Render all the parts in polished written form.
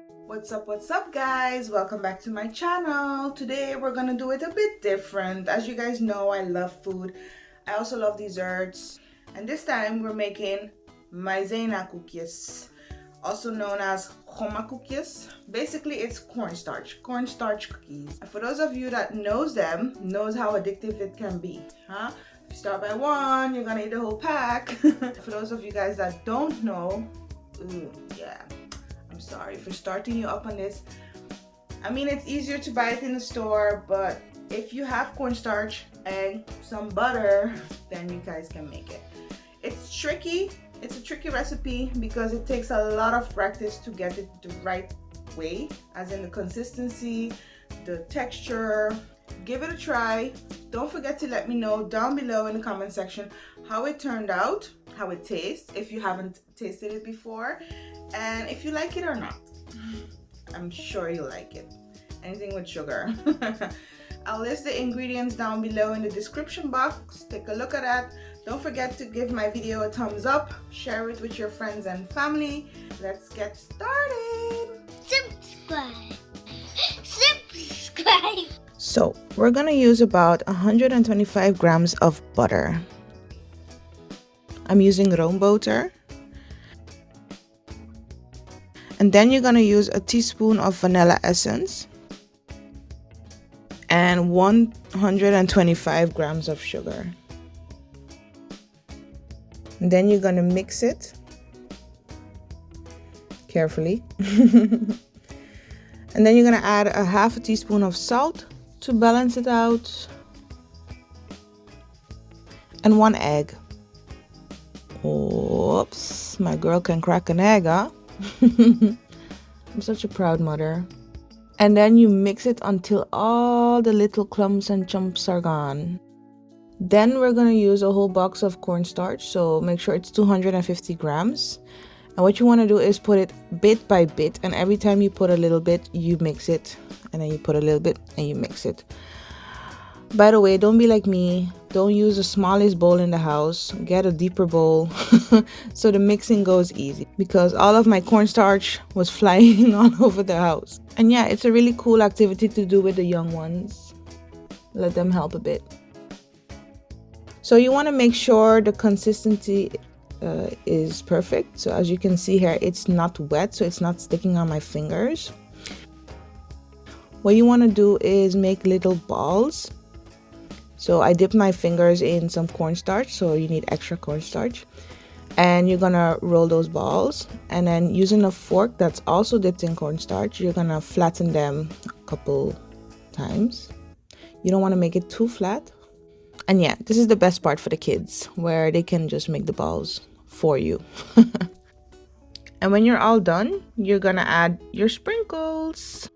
What's up guys, welcome back to my channel. Today we're gonna do it a bit different. As you guys know, I love food. I also love desserts, and this time we're making Maizena Koekjes, also known as Gomma Koekjes. Basically it's cornstarch cookies. And for those of you that knows them, knows how addictive it can be, huh? If you start by one, you're gonna eat the whole pack. For those of you guys that don't know, yeah, I'm sorry for starting you up on this. I mean, it's easier to buy it in the store, but if you have cornstarch, egg, some butter, then you guys can make it. It's tricky. It's a tricky recipe because it takes a lot of practice to get it the right way, as in the consistency, the texture. Give it a try. Don't forget to let me know down below in the comment section how it turned out, how it tastes, if you haven't tasted it before, and if you like it or not. I'm sure you'll like it. Anything with sugar. I'll list the ingredients down below in the description box. Take a look at that. Don't forget to give my video a thumbs up, share it with your friends and family. Let's get started. Subscribe. So we're gonna use about 125 grams of butter. I'm using roomboter. And then you're gonna use a teaspoon of vanilla essence and 125 grams of sugar. And then you're gonna mix it carefully. And then you're gonna add a half a teaspoon of salt to balance it out, and 1 egg. Oops, my girl can crack an egg, huh? I'm such a proud mother. And then you mix it until all the little clumps and chunks are gone. Then we're gonna use a whole box of cornstarch, so make sure it's 250 grams. And what you want to do is put it bit by bit, and every time you put a little bit, you mix it, and then you put a little bit and you mix it. By the way, don't be like me. Don't use the smallest bowl in the house. Get a deeper bowl so the mixing goes easy, because all of my cornstarch was flying all over the house. And yeah, it's a really cool activity to do with the young ones. Let them help a bit. So you want to make sure the consistency is perfect. So as you can see here, it's not wet, so it's not sticking on my fingers. What you want to do is make little balls. So I dip my fingers in some cornstarch, so you need extra cornstarch, and you're gonna roll those balls, and then using a fork that's also dipped in cornstarch, you're gonna flatten them a couple times. You don't want to make it too flat. And yeah, this is the best part for the kids, where they can just make the balls for you. And when you're all done, you're gonna add your sprinkles.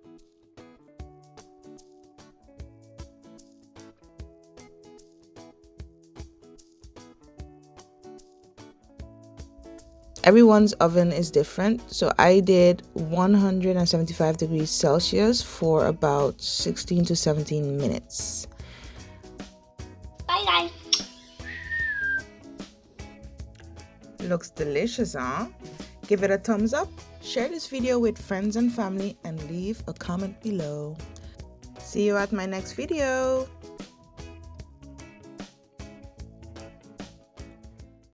Everyone's oven is different, so I did 175 degrees Celsius for about 16 to 17 minutes. Bye guys. Looks delicious, huh? Give it a thumbs up, share this video with friends and family, and leave a comment below. See you at my next video.